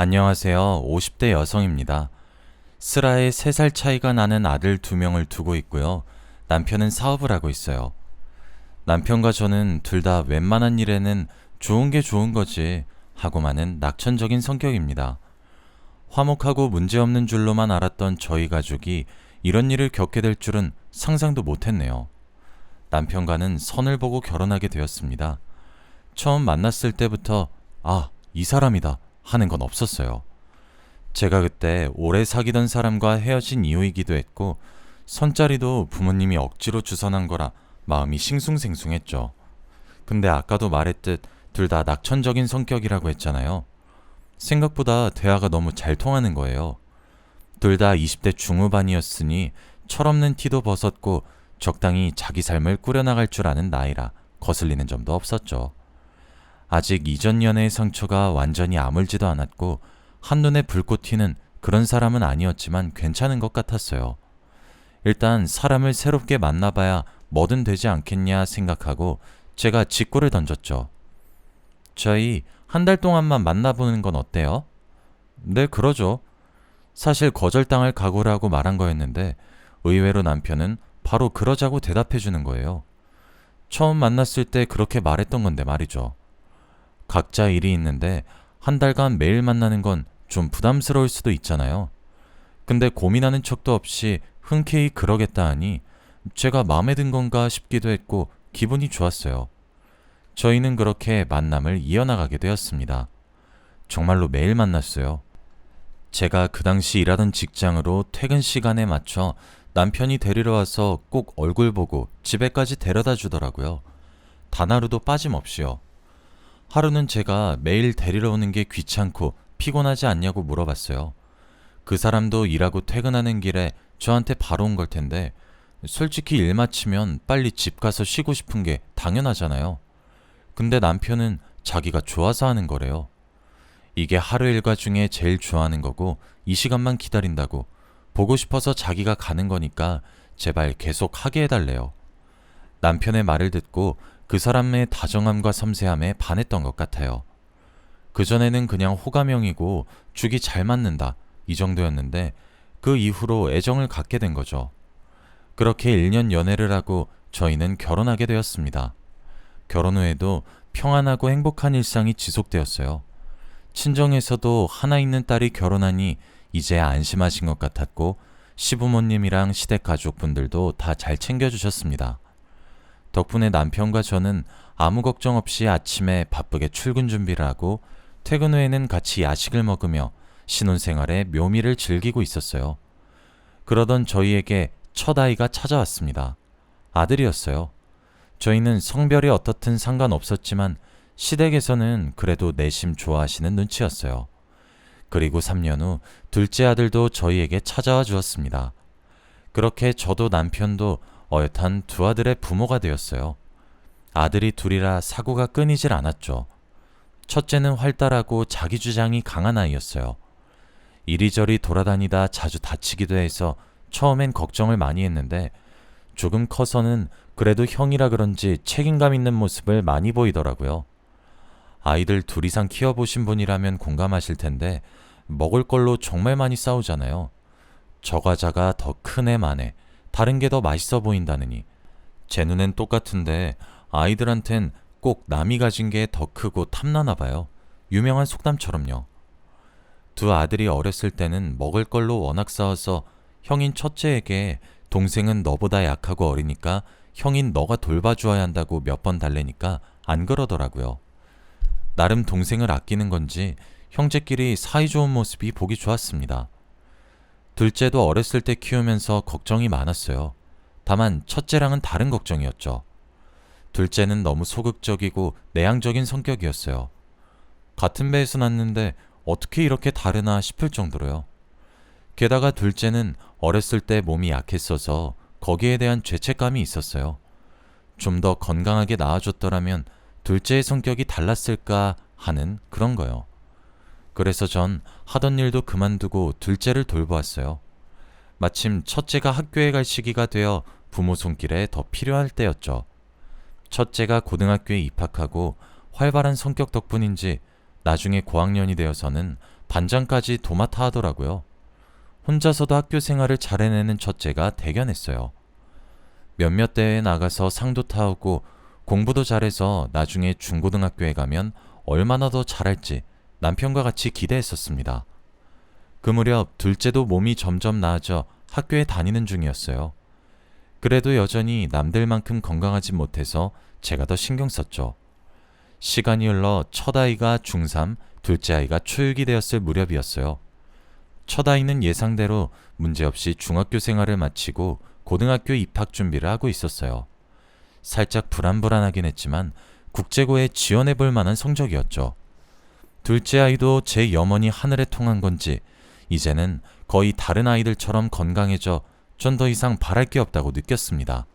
안녕하세요. 50대 여성입니다. 슬아에 3살 차이가 나는 아들 2명을 두고 있고요. 남편은 사업을 하고 있어요. 남편과 저는 둘 다 웬만한 일에는 좋은 게 좋은 거지 하고만은 낙천적인 성격입니다. 화목하고 문제없는 줄로만 알았던 저희 가족이 이런 일을 겪게 될 줄은 상상도 못했네요. 남편과는 선을 보고 결혼하게 되었습니다. 처음 만났을 때부터 이 사람이다 하는 건 없었어요. 제가 그때 오래 사귀던 사람과 헤어진 이유이기도 했고, 선자리도 부모님이 억지로 주선한 거라 마음이 싱숭생숭했죠. 근데 아까도 말했듯 둘 다 낙천적인 성격이라고 했잖아요. 생각보다 대화가 너무 잘 통하는 거예요. 둘 다 20대 중후반이었으니 철없는 티도 벗었고 적당히 자기 삶을 꾸려나갈 줄 아는 나이라 거슬리는 점도 없었죠. 아직 이전 연애의 상처가 완전히 아물지도 않았고 한눈에 불꽃 튀는 그런 사람은 아니었지만 괜찮은 것 같았어요. 일단 사람을 새롭게 만나봐야 뭐든 되지 않겠냐 생각하고 제가 직구를 던졌죠. 저희 한 달 동안만 만나보는 건 어때요? 네, 그러죠. 사실 거절당할 각오를 하고 말한 거였는데 의외로 남편은 바로 그러자고 대답해 주는 거예요. 처음 만났을 때 그렇게 말했던 건데 말이죠. 각자 일이 있는데 한 달간 매일 만나는 건 좀 부담스러울 수도 있잖아요. 근데 고민하는 척도 없이 흔쾌히 그러겠다 하니 제가 마음에 든 건가 싶기도 했고 기분이 좋았어요. 저희는 그렇게 만남을 이어나가게 되었습니다. 정말로 매일 만났어요. 제가 그 당시 일하던 직장으로 퇴근 시간에 맞춰 남편이 데리러 와서 꼭 얼굴 보고 집에까지 데려다 주더라고요. 단 하루도 빠짐없이요. 하루는 제가 매일 데리러 오는 게 귀찮고 피곤하지 않냐고 물어봤어요. 그 사람도 일하고 퇴근하는 길에 저한테 바로 온 걸 텐데 솔직히 일 마치면 빨리 집 가서 쉬고 싶은 게 당연하잖아요. 근데 남편은 자기가 좋아서 하는 거래요. 이게 하루 일과 중에 제일 좋아하는 거고 이 시간만 기다린다고 보고 싶어서 자기가 가는 거니까 제발 계속 하게 해달래요. 남편의 말을 듣고 그 사람의 다정함과 섬세함에 반했던 것 같아요. 그전에는 그냥 호감형이고 죽이 잘 맞는다 이 정도였는데 그 이후로 애정을 갖게 된 거죠. 그렇게 1년 연애를 하고 저희는 결혼하게 되었습니다. 결혼 후에도 평안하고 행복한 일상이 지속되었어요. 친정에서도 하나 있는 딸이 결혼하니 이제 안심하신 것 같았고 시부모님이랑 시댁 가족분들도 다 잘 챙겨주셨습니다. 덕분에 남편과 저는 아무 걱정 없이 아침에 바쁘게 출근 준비를 하고 퇴근 후에는 같이 야식을 먹으며 신혼생활의 묘미를 즐기고 있었어요. 그러던 저희에게 첫 아이가 찾아왔습니다. 아들이었어요. 저희는 성별이 어떻든 상관없었지만 시댁에서는 그래도 내심 좋아하시는 눈치였어요. 그리고 3년 후 둘째 아들도 저희에게 찾아와 주었습니다. 그렇게 저도 남편도 어엿한 두 아들의 부모가 되었어요. 아들이 둘이라 사고가 끊이질 않았죠. 첫째는 활달하고 자기 주장이 강한 아이였어요. 이리저리 돌아다니다 자주 다치기도 해서 처음엔 걱정을 많이 했는데 조금 커서는 그래도 형이라 그런지 책임감 있는 모습을 많이 보이더라고요. 아이들 둘 이상 키워보신 분이라면 공감하실 텐데 먹을 걸로 정말 많이 싸우잖아요. 저 과자가 더 큰 애만 해. 다른 게 더 맛있어 보인다느니. 제 눈엔 똑같은데 아이들한텐 꼭 남이 가진 게 더 크고 탐나나 봐요. 유명한 속담처럼요. 두 아들이 어렸을 때는 먹을 걸로 워낙 싸워서 형인 첫째에게 동생은 너보다 약하고 어리니까 형인 너가 돌봐주어야 한다고 몇 번 달래니까 안 그러더라고요. 나름 동생을 아끼는 건지 형제끼리 사이좋은 모습이 보기 좋았습니다. 둘째도 어렸을 때 키우면서 걱정이 많았어요. 다만 첫째랑은 다른 걱정이었죠. 둘째는 너무 소극적이고 내향적인 성격이었어요. 같은 배에서 났는데 어떻게 이렇게 다르나 싶을 정도로요. 게다가 둘째는 어렸을 때 몸이 약했어서 거기에 대한 죄책감이 있었어요. 좀 더 건강하게 낳아줬더라면 둘째의 성격이 달랐을까 하는 그런 거요. 그래서 전 하던 일도 그만두고 둘째를 돌보았어요. 마침 첫째가 학교에 갈 시기가 되어 부모 손길에 더 필요할 때였죠. 첫째가 고등학교에 입학하고 활발한 성격 덕분인지 나중에 고학년이 되어서는 반장까지 도맡아 하더라고요. 혼자서도 학교 생활을 잘 해내는 첫째가 대견했어요. 몇몇 대회에 나가서 상도 타오고 공부도 잘해서 나중에 중고등학교에 가면 얼마나 더 잘할지 남편과 같이 기대했었습니다. 그 무렵 둘째도 몸이 점점 나아져 학교에 다니는 중이었어요. 그래도 여전히 남들만큼 건강하지 못해서 제가 더 신경 썼죠. 시간이 흘러 첫 아이가 중3, 둘째 아이가 초6이 되었을 무렵이었어요. 첫 아이는 예상대로 문제없이 중학교 생활을 마치고 고등학교 입학 준비를 하고 있었어요. 살짝 불안불안하긴 했지만 국제고에 지원해볼 만한 성적이었죠. 둘째 아이도 제 염원이 하늘에 통한 건지 이제는 거의 다른 아이들처럼 건강해져 전 더 이상 바랄 게 없다고 느꼈습니다.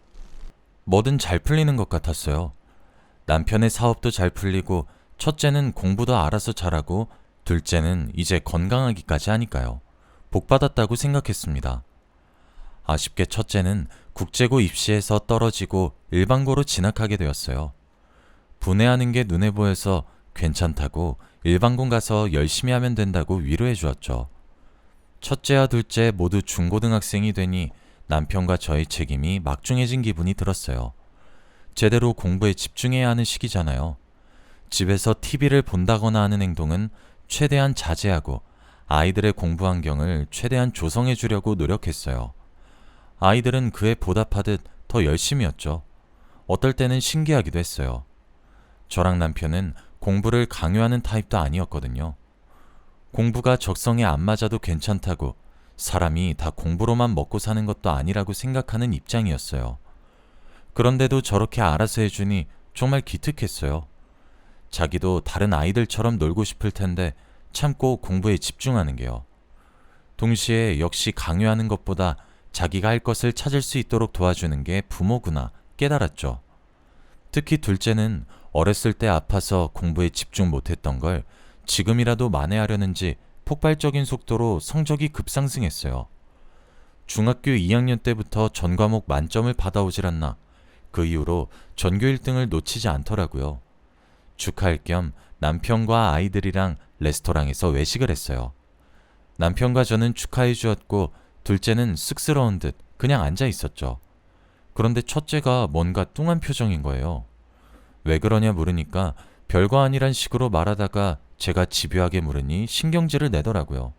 뭐든 잘 풀리는 것 같았어요. 남편의 사업도 잘 풀리고 첫째는 공부도 알아서 잘하고 둘째는 이제 건강하기까지 하니까요. 복받았다고 생각했습니다. 아쉽게 첫째는 국제고 입시에서 떨어지고 일반고로 진학하게 되었어요. 분해하는 게 눈에 보여서 괜찮다고 일반고 가서 열심히 하면 된다고 위로해 주었죠. 첫째와 둘째 모두 중고등학생이 되니 남편과 저의 책임이 막중해진 기분이 들었어요. 제대로 공부에 집중해야 하는 시기잖아요. 집에서 TV를 본다거나 하는 행동은 최대한 자제하고 아이들의 공부 환경을 최대한 조성해 주려고 노력했어요. 아이들은 그에 보답하듯 더 열심히 했죠. 어떨 때는 신기하기도 했어요. 저랑 남편은 공부를 강요하는 타입도 아니었거든요. 공부가 적성에 안 맞아도 괜찮다고 사람이 다 공부로만 먹고 사는 것도 아니라고 생각하는 입장이었어요. 그런데도 저렇게 알아서 해주니 정말 기특했어요. 자기도 다른 아이들처럼 놀고 싶을 텐데 참고 공부에 집중하는 게요. 동시에 역시 강요하는 것보다 자기가 할 것을 찾을 수 있도록 도와주는 게 부모구나 깨달았죠. 특히 둘째는 어렸을 때 아파서 공부에 집중 못했던 걸 지금이라도 만회하려는지 폭발적인 속도로 성적이 급상승했어요. 중학교 2학년 때부터 전 과목 만점을 받아오질 않나 그 이후로 전교 1등을 놓치지 않더라고요. 축하할 겸 남편과 아이들이랑 레스토랑에서 외식을 했어요. 남편과 저는 축하해 주었고 둘째는 쑥스러운 듯 그냥 앉아 있었죠. 그런데 첫째가 뭔가 뚱한 표정인 거예요. 왜 그러냐 물으니까 별거 아니란 식으로 말하다가 제가 집요하게 물으니 신경질을 내더라고요.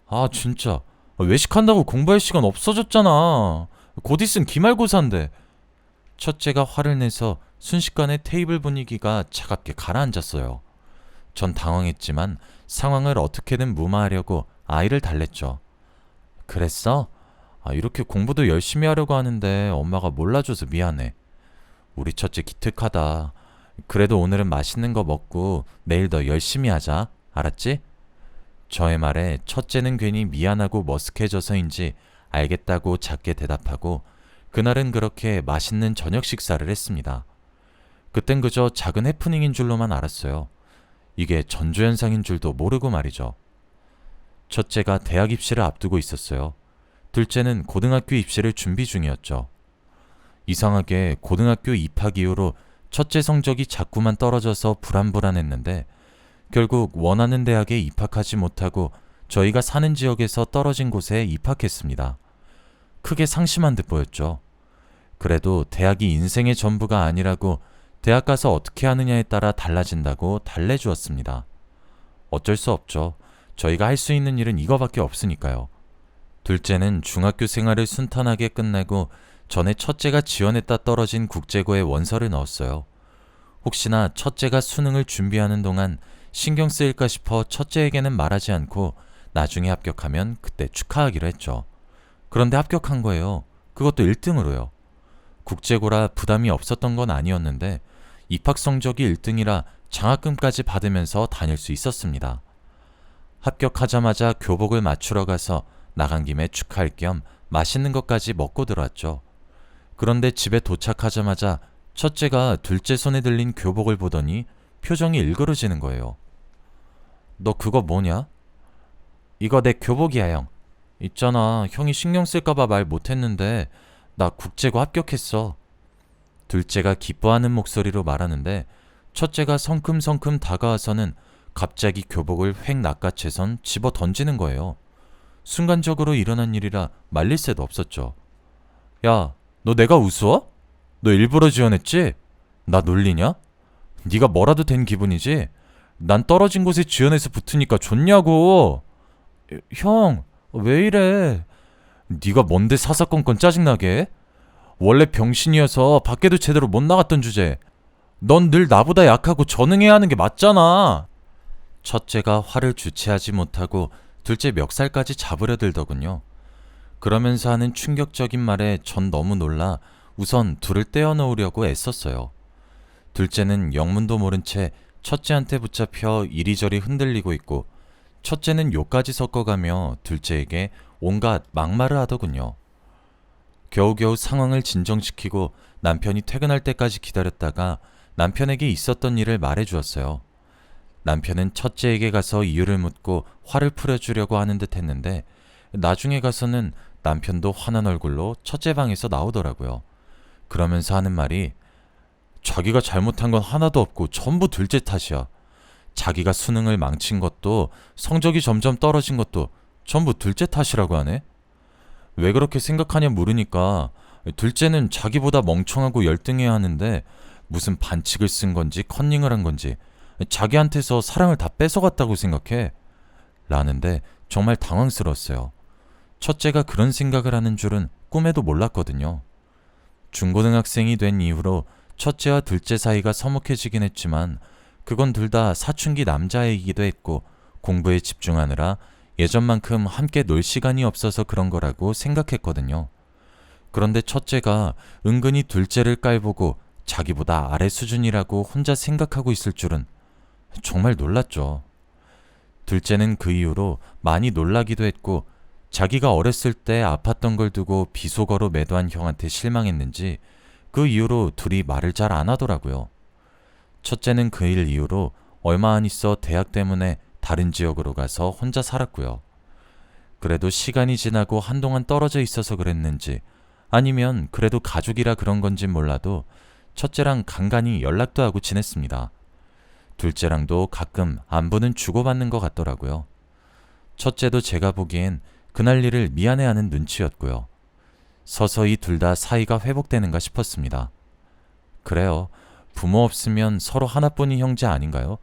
아 진짜 외식한다고 공부할 시간 없어졌잖아. 곧 있으면 기말고사인데. 첫째가 화를 내서 순식간에 테이블 분위기가 차갑게 가라앉았어요. 전 당황했지만 상황을 어떻게든 무마하려고 아이를 달랬죠. 그랬어? 이렇게 공부도 열심히 하려고 하는데 엄마가 몰라줘서 미안해. 우리 첫째 기특하다. 그래도 오늘은 맛있는 거 먹고 내일 더 열심히 하자. 알았지? 저의 말에 첫째는 괜히 미안하고 머쓱해져서인지 알겠다고 작게 대답하고 그날은 그렇게 맛있는 저녁 식사를 했습니다. 그땐 그저 작은 해프닝인 줄로만 알았어요. 이게 전조현상인 줄도 모르고 말이죠. 첫째가 대학 입시를 앞두고 있었어요. 둘째는 고등학교 입시를 준비 중이었죠. 이상하게 고등학교 입학 이후로 첫째 성적이 자꾸만 떨어져서 불안불안했는데 결국 원하는 대학에 입학하지 못하고 저희가 사는 지역에서 떨어진 곳에 입학했습니다. 크게 상심한 듯 보였죠. 그래도 대학이 인생의 전부가 아니라고 대학 가서 어떻게 하느냐에 따라 달라진다고 달래주었습니다. 어쩔 수 없죠. 저희가 할 수 있는 일은 이거밖에 없으니까요. 둘째는 중학교 생활을 순탄하게 끝내고 전에 첫째가 지원했다 떨어진 국제고에 원서를 넣었어요. 혹시나 첫째가 수능을 준비하는 동안 신경 쓰일까 싶어 첫째에게는 말하지 않고 나중에 합격하면 그때 축하하기로 했죠. 그런데 합격한 거예요. 그것도 1등으로요. 국제고라 부담이 없었던 건 아니었는데 입학 성적이 1등이라 장학금까지 받으면서 다닐 수 있었습니다. 합격하자마자 교복을 맞추러 가서 나간 김에 축하할 겸 맛있는 것까지 먹고 들어왔죠. 그런데 집에 도착하자마자 첫째가 둘째 손에 들린 교복을 보더니 표정이 일그러지는 거예요. 너 그거 뭐냐? 이거 내 교복이야, 형. 있잖아, 형이 신경 쓸까봐 말 못했는데 나 국제고 합격했어. 둘째가 기뻐하는 목소리로 말하는데 첫째가 성큼성큼 다가와서는 갑자기 교복을 획 낚아채선 집어 던지는 거예요. 순간적으로 일어난 일이라 말릴 새도 없었죠. 야, 너 내가 우스워? 너 일부러 지어냈지? 나 놀리냐? 네가 뭐라도 된 기분이지? 난 떨어진 곳에 지어내서 붙으니까 좋냐고. 형, 왜 이래? 네가 뭔데 사사건건 짜증나게? 원래 병신이어서 밖에도 제대로 못 나갔던 주제. 넌 늘 나보다 약하고 전응해야 하는 게 맞잖아. 첫째가 화를 주체하지 못하고 둘째 멱살까지 잡으려 들더군요. 그러면서 하는 충격적인 말에 전 너무 놀라 우선 둘을 떼어 놓으려고 애썼어요. 둘째는 영문도 모른 채 첫째한테 붙잡혀 이리저리 흔들리고 있고 첫째는 욕까지 섞어가며 둘째에게 온갖 막말을 하더군요. 겨우겨우 상황을 진정시키고 남편이 퇴근할 때까지 기다렸다가 남편에게 있었던 일을 말해주었어요. 남편은 첫째에게 가서 이유를 묻고 화를 풀어주려고 하는 듯 했는데 나중에 가서는 남편도 화난 얼굴로 첫째 방에서 나오더라고요. 그러면서 하는 말이 자기가 잘못한 건 하나도 없고 전부 둘째 탓이야. 자기가 수능을 망친 것도 성적이 점점 떨어진 것도 전부 둘째 탓이라고 하네. 왜 그렇게 생각하냐 물으니까 둘째는 자기보다 멍청하고 열등해야 하는데 무슨 반칙을 쓴 건지 컨닝을 한 건지 자기한테서 사랑을 다 뺏어갔다고 생각해. 라는데 정말 당황스러웠어요. 첫째가 그런 생각을 하는 줄은 꿈에도 몰랐거든요. 중고등학생이 된 이후로 첫째와 둘째 사이가 서먹해지긴 했지만 그건 둘 다 사춘기 남자애이기도 했고 공부에 집중하느라 예전만큼 함께 놀 시간이 없어서 그런 거라고 생각했거든요. 그런데 첫째가 은근히 둘째를 깔보고 자기보다 아래 수준이라고 혼자 생각하고 있을 줄은 정말 놀랐죠. 둘째는 그 이후로 많이 놀라기도 했고 자기가 어렸을 때 아팠던 걸 두고 비속어로 매도한 형한테 실망했는지 그 이후로 둘이 말을 잘 안 하더라고요. 첫째는 그 일 이후로 얼마 안 있어 대학 때문에 다른 지역으로 가서 혼자 살았고요. 그래도 시간이 지나고 한동안 떨어져 있어서 그랬는지 아니면 그래도 가족이라 그런 건진 몰라도 첫째랑 간간히 연락도 하고 지냈습니다. 둘째랑도 가끔 안부는 주고받는 것 같더라고요. 첫째도 제가 보기엔 그날 일을 미안해하는 눈치였고요. 서서히 둘 다 사이가 회복되는가 싶었습니다. 그래요. 부모 없으면 서로 하나뿐인 형제 아닌가요?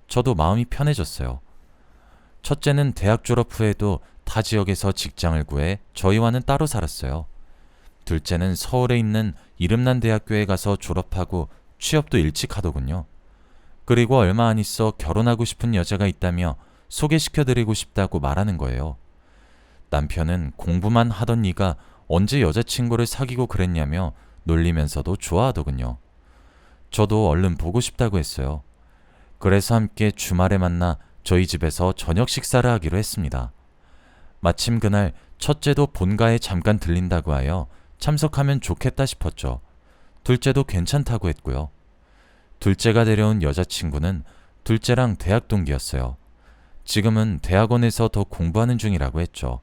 저도 마음이 편해졌어요. 첫째는 대학 졸업 후에도 타 지역에서 직장을 구해 저희와는 따로 살았어요. 둘째는 서울에 있는 이름난 대학교에 가서 졸업하고 취업도 일찍 하더군요. 그리고 얼마 안 있어 결혼하고 싶은 여자가 있다며 소개시켜드리고 싶다고 말하는 거예요. 남편은 공부만 하던 네가 언제 여자친구를 사귀고 그랬냐며 놀리면서도 좋아하더군요. 저도 얼른 보고 싶다고 했어요. 그래서 함께 주말에 만나 저희 집에서 저녁 식사를 하기로 했습니다. 마침 그날 첫째도 본가에 잠깐 들린다고 하여 참석하면 좋겠다 싶었죠. 둘째도 괜찮다고 했고요. 둘째가 데려온 여자친구는 둘째랑 대학 동기였어요. 지금은 대학원에서 더 공부하는 중이라고 했죠.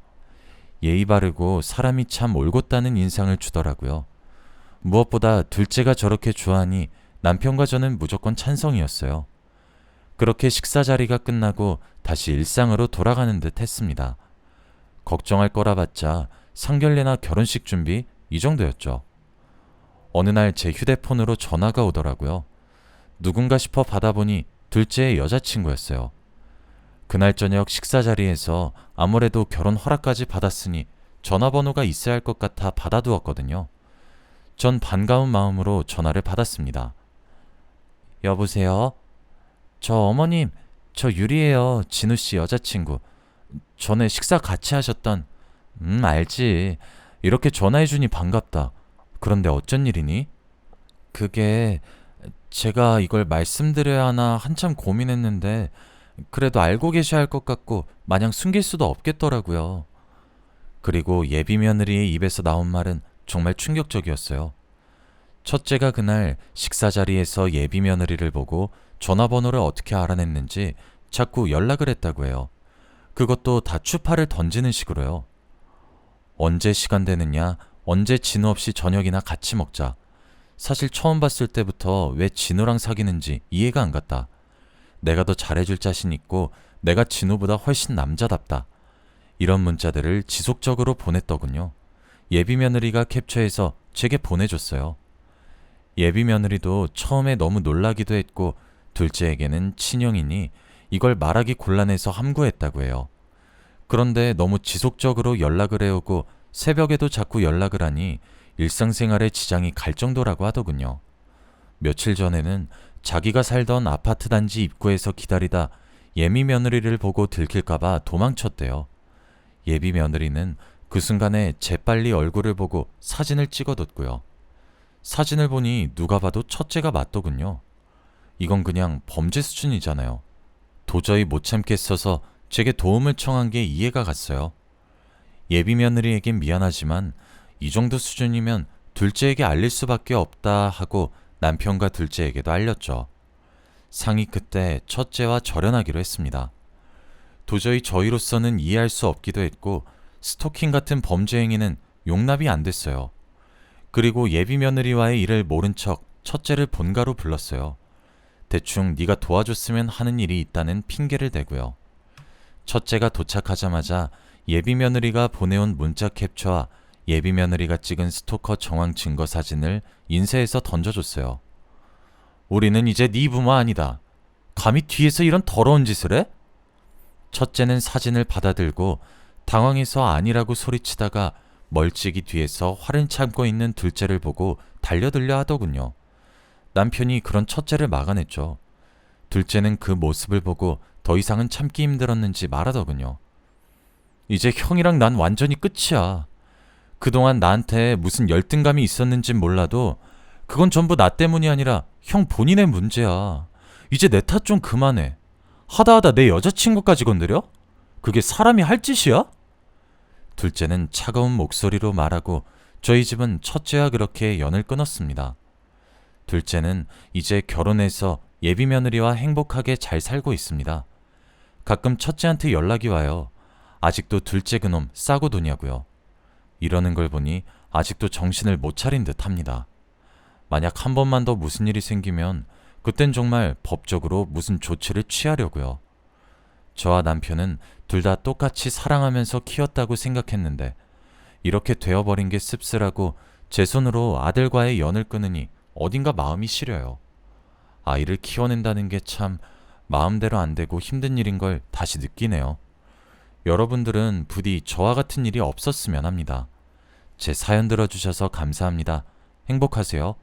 예의 바르고 사람이 참 올곧다는 인상을 주더라고요. 무엇보다 둘째가 저렇게 좋아하니 남편과 저는 무조건 찬성이었어요. 그렇게 식사 자리가 끝나고 다시 일상으로 돌아가는 듯 했습니다. 걱정할 거라 봤자 상견례나 결혼식 준비 이 정도였죠. 어느 날 제 휴대폰으로 전화가 오더라고요. 누군가 싶어 받아보니 둘째의 여자친구였어요. 그날 저녁 식사 자리에서 아무래도 결혼 허락까지 받았으니 전화번호가 있어야 할 것 같아 받아두었거든요. 전 반가운 마음으로 전화를 받았습니다. 여보세요? 저 어머님, 저 유리예요. 진우씨 여자친구. 전에 식사 같이 하셨던... 알지. 이렇게 전화해주니 반갑다. 그런데 어쩐 일이니? 그게... 제가 이걸 말씀드려야 하나 한참 고민했는데 그래도 알고 계셔야 할 것 같고 마냥 숨길 수도 없겠더라고요. 그리고 예비 며느리의 입에서 나온 말은 정말 충격적이었어요. 첫째가 그날 식사 자리에서 예비 며느리를 보고 전화번호를 어떻게 알아냈는지 자꾸 연락을 했다고 해요. 그것도 다 추파를 던지는 식으로요. 언제 시간 되느냐, 언제 진우 없이 저녁이나 같이 먹자. 사실 처음 봤을 때부터 왜 진우랑 사귀는지 이해가 안 갔다. 내가 더 잘해줄 자신 있고 내가 진우보다 훨씬 남자답다. 이런 문자들을 지속적으로 보냈더군요. 예비 며느리가 캡처해서 제게 보내줬어요. 예비 며느리도 처음에 너무 놀라기도 했고 둘째에게는 친형이니 이걸 말하기 곤란해서 함구했다고 해요. 그런데 너무 지속적으로 연락을 해오고 새벽에도 자꾸 연락을 하니 일상생활에 지장이 갈 정도라고 하더군요. 며칠 전에는 자기가 살던 아파트 단지 입구에서 기다리다 예비 며느리를 보고 들킬까봐 도망쳤대요. 예비 며느리는 그 순간에 재빨리 얼굴을 보고 사진을 찍어뒀고요. 사진을 보니 누가 봐도 첫째가 맞더군요. 이건 그냥 범죄 수준이잖아요. 도저히 못 참겠어서 제게 도움을 청한 게 이해가 갔어요. 예비 며느리에겐 미안하지만 이 정도 수준이면 둘째에게 알릴 수밖에 없다 하고 남편과 둘째에게도 알렸죠. 상이 그때 첫째와 절연하기로 했습니다. 도저히 저희로서는 이해할 수 없기도 했고 스토킹 같은 범죄 행위는 용납이 안 됐어요. 그리고 예비 며느리와의 일을 모른 척 첫째를 본가로 불렀어요. 대충 네가 도와줬으면 하는 일이 있다는 핑계를 대고요. 첫째가 도착하자마자 예비 며느리가 보내온 문자 캡처와 예비 며느리가 찍은 스토커 정황 증거 사진을 인쇄해서 던져줬어요. 우리는 이제 네 부모 아니다. 감히 뒤에서 이런 더러운 짓을 해? 첫째는 사진을 받아들고 당황해서 아니라고 소리치다가 멀찍이 뒤에서 화를 참고 있는 둘째를 보고 달려들려 하더군요. 남편이 그런 첫째를 막아냈죠. 둘째는 그 모습을 보고 더 이상은 참기 힘들었는지 말하더군요. 이제 형이랑 난 완전히 끝이야. 그동안 나한테 무슨 열등감이 있었는진 몰라도 그건 전부 나 때문이 아니라 형 본인의 문제야. 이제 내 탓 좀 그만해. 하다하다 내 여자친구까지 건드려? 그게 사람이 할 짓이야? 둘째는 차가운 목소리로 말하고 저희 집은 첫째와 그렇게 연을 끊었습니다. 둘째는 이제 결혼해서 예비 며느리와 행복하게 잘 살고 있습니다. 가끔 첫째한테 연락이 와요. 아직도 둘째 그놈 싸고 도냐고요. 이러는 걸 보니 아직도 정신을 못 차린 듯 합니다. 만약 한 번만 더 무슨 일이 생기면 그땐 정말 법적으로 무슨 조치를 취하려고요. 저와 남편은 둘 다 똑같이 사랑하면서 키웠다고 생각했는데 이렇게 되어버린 게 씁쓸하고 제 손으로 아들과의 연을 끊으니 어딘가 마음이 시려요. 아이를 키워낸다는 게 참 마음대로 안 되고 힘든 일인 걸 다시 느끼네요. 여러분들은 부디 저와 같은 일이 없었으면 합니다. 제 사연 들어주셔서 감사합니다. 행복하세요.